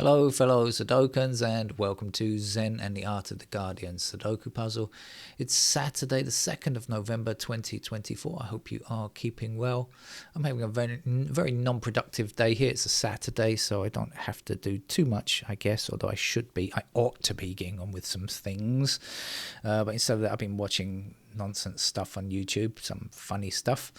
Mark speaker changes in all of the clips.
Speaker 1: Hello fellow Sudokans and welcome to Zen and the Art of the Guardian Sudoku Puzzle. It's Saturday the 2nd of November 2024. I hope you are keeping well. I'm having a very non-productive day here. It's a Saturday so I don't have to do too much, I guess, although I ought to be getting on with some things. But instead of that I've been watching nonsense stuff on YouTube, some funny stuff.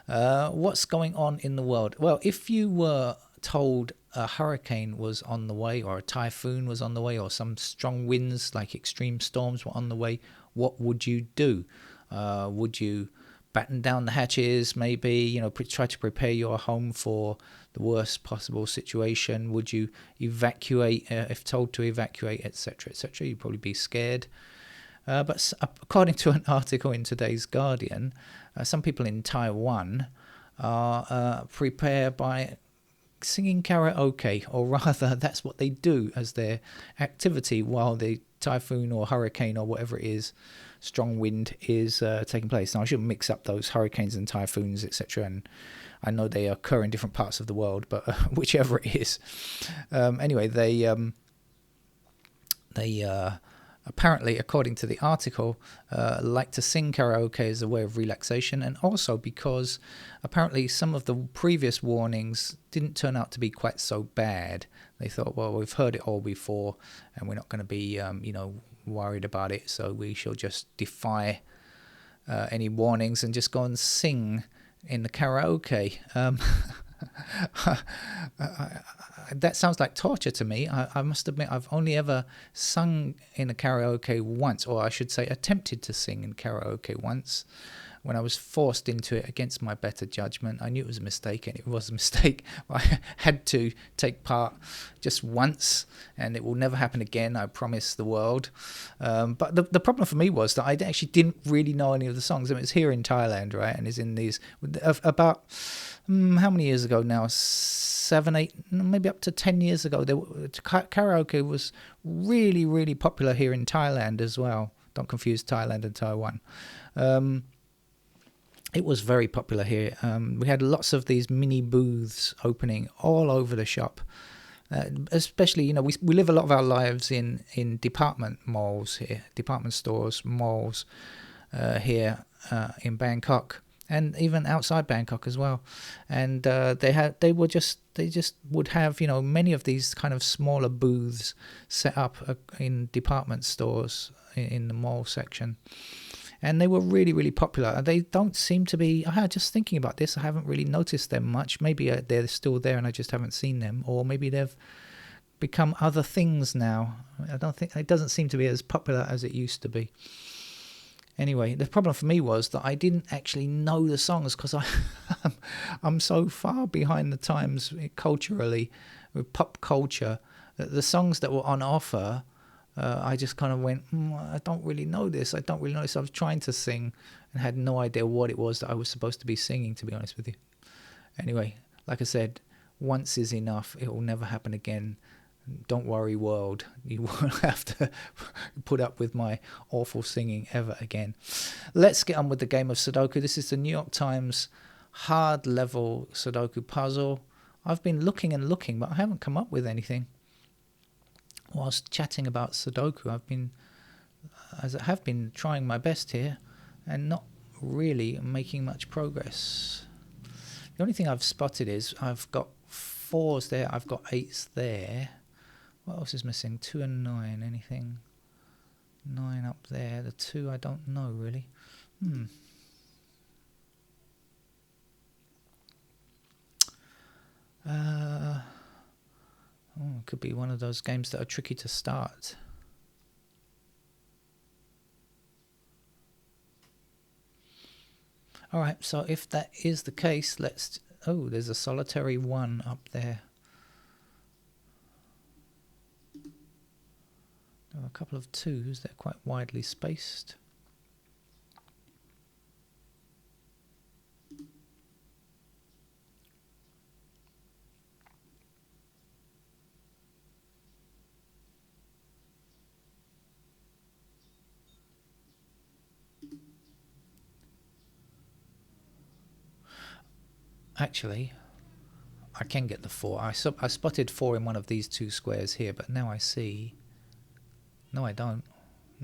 Speaker 1: What's going on in the world? Well, if you were told a hurricane was on the way or a typhoon was on the way or some strong winds like extreme storms were on the way, what would you do? Would you batten down the hatches, maybe, try to prepare your home for the worst possible situation? Would you evacuate if told to evacuate, etc., etc.? You'd probably be scared. But according to an article in today's Guardian, some people in Taiwan are prepared by singing karaoke, or rather that's what they do as their activity while the typhoon or hurricane or whatever it is, strong wind, is taking place. Now I shouldn't mix up those hurricanes and typhoons, etc., and I know they occur in different parts of the world, but whichever it is, anyway, they apparently, according to the article, like to sing karaoke as a way of relaxation, and also because apparently some of the previous warnings didn't turn out to be quite so bad. They thought, well, we've heard it all before and we're not going to be worried about it, so we shall just defy any warnings and just go and sing in the karaoke. That sounds like torture to me. I must admit I've only ever sung in a karaoke once, or I should say attempted to sing in karaoke once, when I was forced into it against my better judgment. I knew it was a mistake, and it was a mistake. I had to take part just once, and it will never happen again, I promise the world. But the problem for me was that I actually didn't really know any of the songs. I mean, it's here in Thailand, right, and it's in these about how many years ago now? 7, 8, maybe up to 10 years ago. Karaoke was really, really popular here in Thailand as well. Don't confuse Thailand and Taiwan. It was very popular here. We had lots of these mini booths opening all over the shop. Especially, we live a lot of our lives in department malls here, department stores, malls here in Bangkok, and even outside Bangkok as well. And they just would have many of these kind of smaller booths set up in department stores in the mall section. And they were really, really popular. They don't seem to be, just thinking about this, I haven't really noticed them much. Maybe they're still there and I just haven't seen them. Or maybe they've become other things now. It doesn't seem to be as popular as it used to be. Anyway, the problem for me was that I didn't actually know the songs because I'm so far behind the times culturally, with pop culture, that the songs that were on offer, I just kind of went, I don't really know this. I was trying to sing and had no idea what it was that I was supposed to be singing, to be honest with you. Anyway, like I said, once is enough. It will never happen again. Don't worry, world. You won't have to put up with my awful singing ever again. Let's get on with the game of Sudoku. This is the New York Times hard level Sudoku puzzle. I've been looking and looking, but I haven't come up with anything. Whilst chatting about Sudoku, I have been trying my best here and not really making much progress. The only thing I've spotted is I've got 4s there, I've got 8s there. What else is missing? 2 and 9, anything? 9 up there, the 2 I don't know really. It could be one of those games that are tricky to start. Alright, so if that is the case, there's a solitary 1 up there. There are a couple of 2s, they're quite widely spaced. Actually, I can get the 4. I spotted 4 in one of these 2 squares here, but now I see... No, I don't.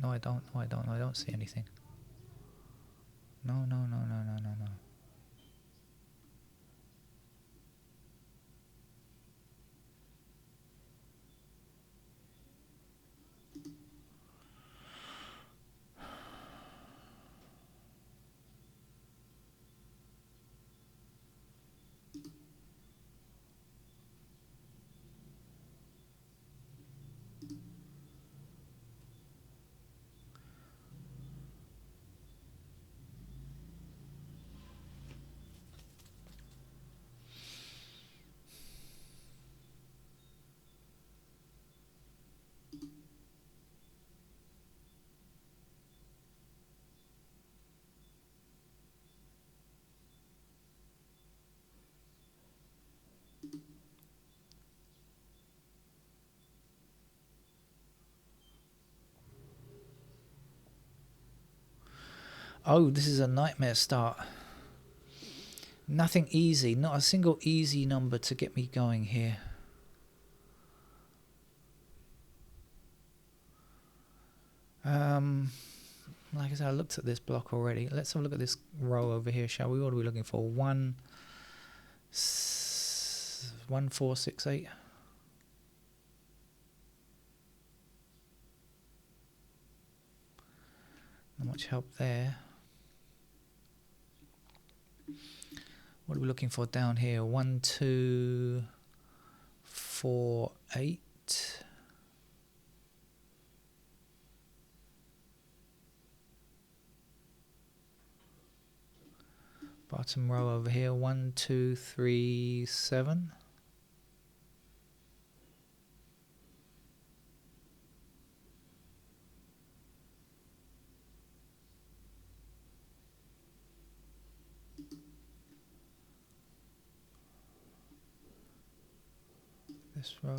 Speaker 1: No, I don't. No, I don't. I don't see anything. No, no, no, no, no, no, no. Oh, this is a nightmare start. Nothing easy. Not a single easy number to get me going here. Like I said, I looked at this block already. Let's have a look at this row over here, shall we? What are we looking for? 1, 4, 6, 8. Not much help there. What are we looking for down here? 1, 2, 4, 8. Bottom row over here, 1, 2, 3, 7. This row,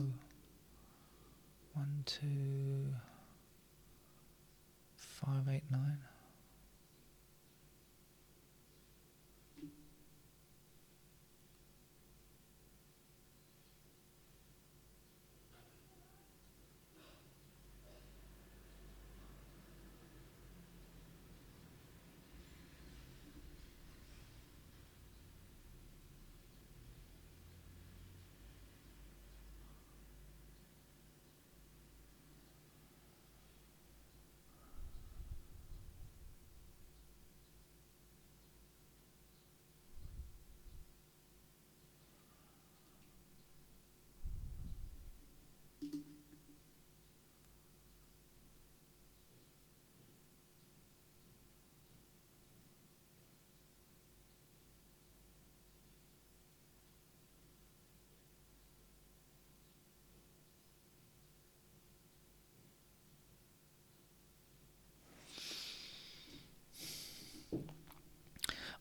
Speaker 1: 1, 2, 5, 8, 9.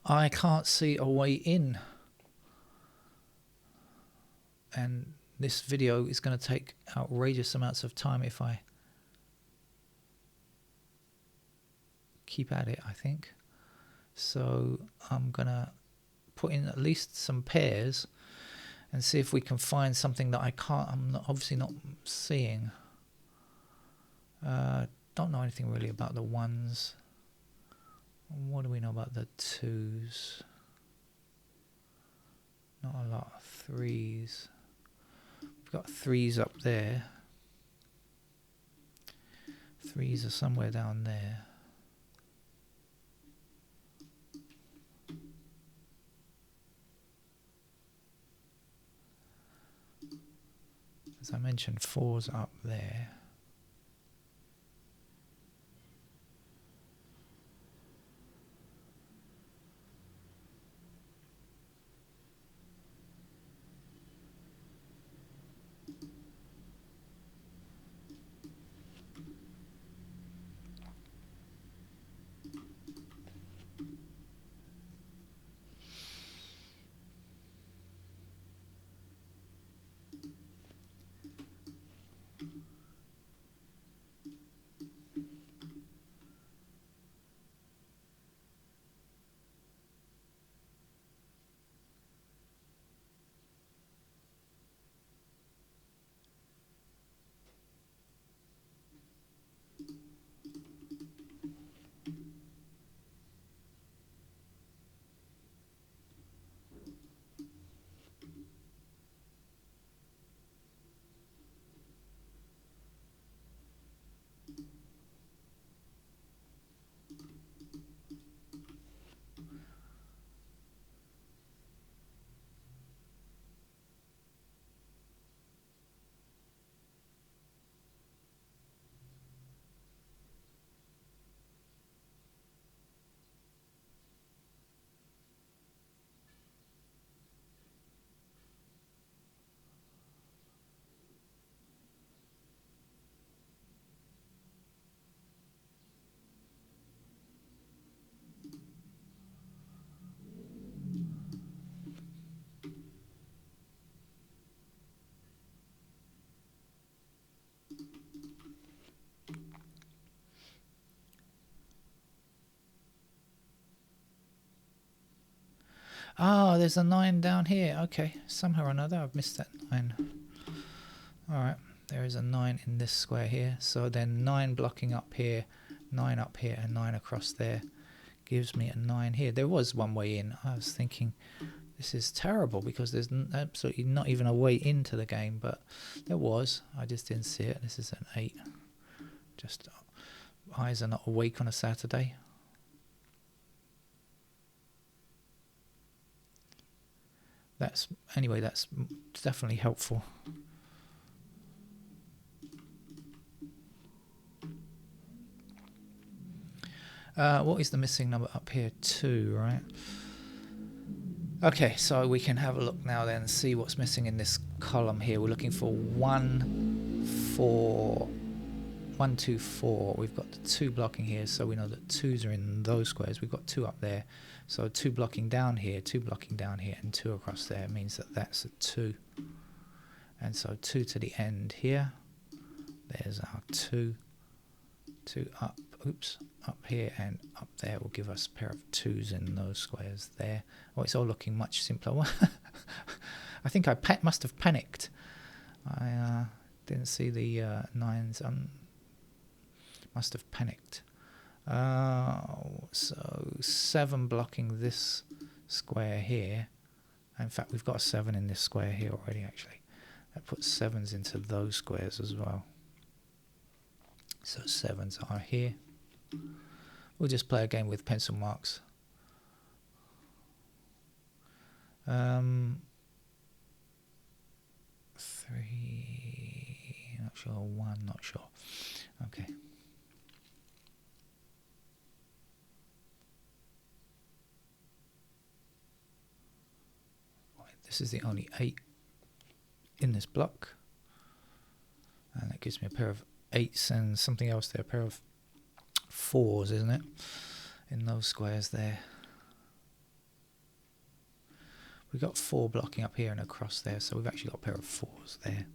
Speaker 1: I can't see a way in. And this video is going to take outrageous amounts of time if I keep at it, I think. So I'm going to put in at least some pairs and see if we can find something that I'm obviously not seeing. Don't know anything really about the 1s. What do we know about the 2s? Not a lot. 3s. We've got 3s up there. 3s are somewhere down there. As I mentioned, 4s up there. Oh, there's a 9 down here. Okay, somehow or another I've missed that 9. Alright, there is a 9 in this square here. So then 9 blocking up here, 9 up here, and 9 across there gives me a 9 here. There was one way in. I was thinking, this is terrible because there's absolutely not even a way into the game, but there was. I just didn't see it. This is an 8. Just eyes are not awake on a Saturday. That's definitely helpful. What is the missing number up here? 2, right? Okay, so we can have a look now then and see what's missing in this column here. We're looking for 1, 4, 1, 2, 4. We've got the 2 blocking here, so we know that 2s are in those squares. We've got 2 up there, so 2 blocking down here, 2 blocking down here, and 2 across there means that that's a 2. And so 2 to the end here. There's our 2. 2 up, up here and up there will give us a pair of 2s in those squares there. Oh, it's all looking much simpler. I think I must have panicked. I didn't see the 9s. Must have panicked. So 7 blocking this square here. In fact, we've got a 7 in this square here already, actually. That puts 7s into those squares as well. So 7s are here. We'll just play a game with pencil marks. 3, not sure. 1, not sure. Okay. Right, this is the only 8 in this block. And that gives me a pair of 8s and something else there, a pair of 4s, isn't it? In those squares there. We've got 4 blocking up here and across there, so we've actually got a pair of 4s there.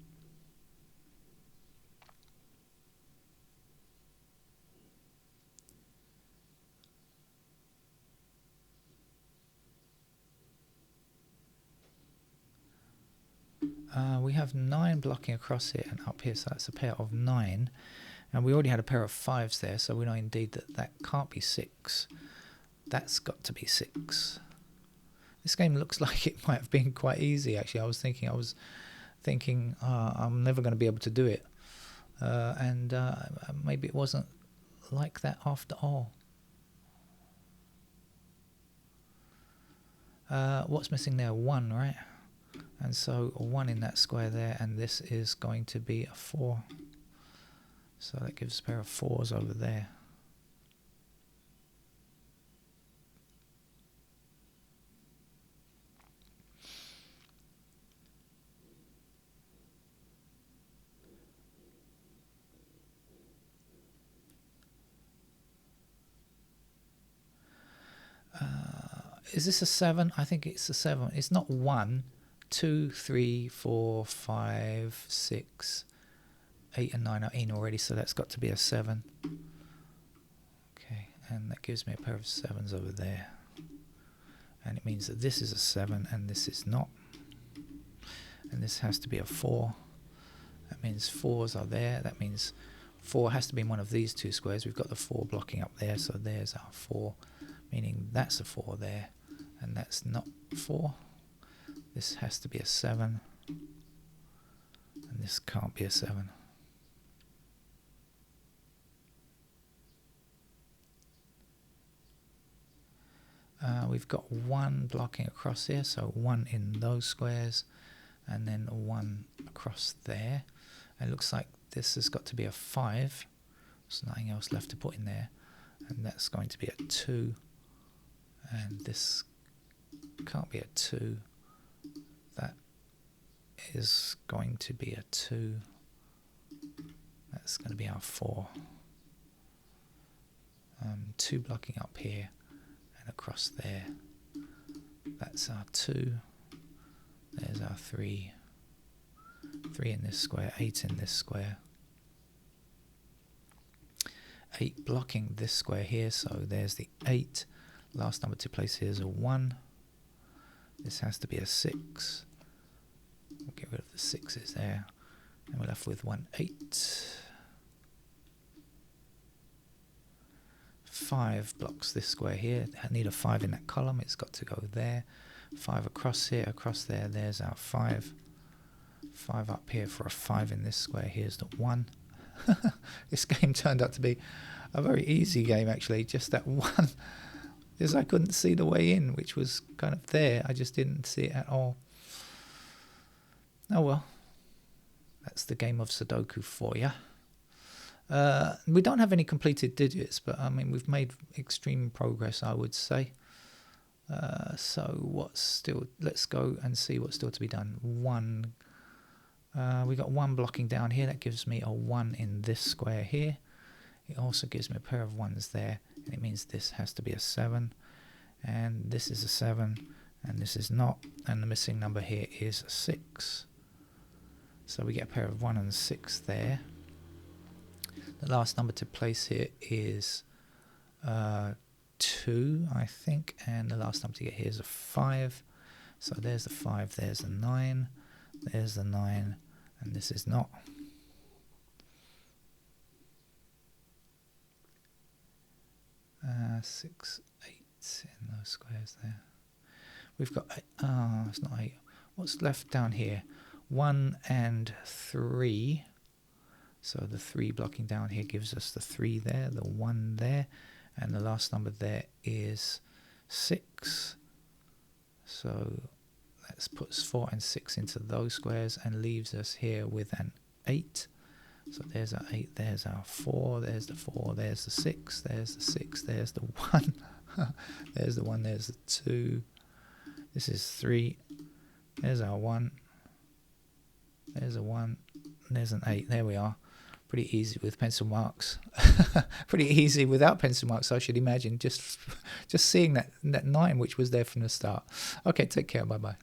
Speaker 1: We have 9 blocking across here and up here, so that's a pair of 9. And we already had a pair of 5s there, so we know indeed that that can't be 6. That's got to be 6. This game looks like it might have been quite easy, actually. I was thinking, I'm never going to be able to do it. And maybe it wasn't like that after all. What's missing there? 1, right? And so a 1 in that square there, and this is going to be a 4. So that gives a pair of 4s over there. Is this a 7? I think it's a 7. It's not 1, 2, 3, 4, 5, 6, 8 and 9 are in already, so that's got to be a 7. Okay, and that gives me a pair of 7s over there. And it means that this is a 7 and this is not. And this has to be a 4. That means 4s are there. That means 4 has to be in one of these 2 squares. We've got the 4 blocking up there, so there's our 4, meaning that's a 4 there. And that's not 4. This has to be a 7. And this can't be a 7. We've got 1 blocking across here, so 1 in those squares, and then 1 across there. And it looks like this has got to be a 5. There's nothing else left to put in there. And that's going to be a 2. And this can't be a 2. That is going to be a 2. That's going to be our 4. 2 blocking up here and across there. That's our 2. There's our 3. 3 in this square, 8 in this square. 8 blocking this square here, so there's the 8. Last number to place here is a 1. This has to be a 6. We'll get rid of the 6's there. And we're left with 1, 8. 5 blocks this square here. I need a 5 in that column. It's got to go there. 5 across here, across there. There's our 5. 5 up here for a 5 in this square. Here's the 1. This game turned out to be a very easy game, actually. Just that one, because I couldn't see the way in, which was kind of there. I just didn't see it at all. Oh well, that's the game of Sudoku for you. We don't have any completed digits, but I mean we've made extreme progress, I would say. So what's still? Let's go and see what's still to be done. 1. We got 1 blocking down here. That gives me a 1 in this square here. It also gives me a pair of 1s there, and it means this has to be a 7, and this is a 7, and this is not, and the missing number here is 6. So we get a pair of 1 and 6 there. The last number to place here is 2, I think, and the last number to get here is a 5. So there's the 5, there's the 9, there's the 9, and this is not. Uh, 6, 8 in those squares there. We've got, it's not 8. What's left down here? 1 and 3. So the 3 blocking down here gives us the 3 there, the 1 there, and the last number there is 6. So that puts 4 and 6 into those squares and leaves us here with an 8. So there's our 8, there's our 4, there's the 4, there's the 6, there's the 6, there's the 1, there's the 1, there's the 2, this is 3, there's our 1, there's a 1, there's an 8, there we are. Pretty easy with pencil marks. Pretty easy without pencil marks, I should imagine, just seeing that 9 which was there from the start. Okay, take care, bye-bye.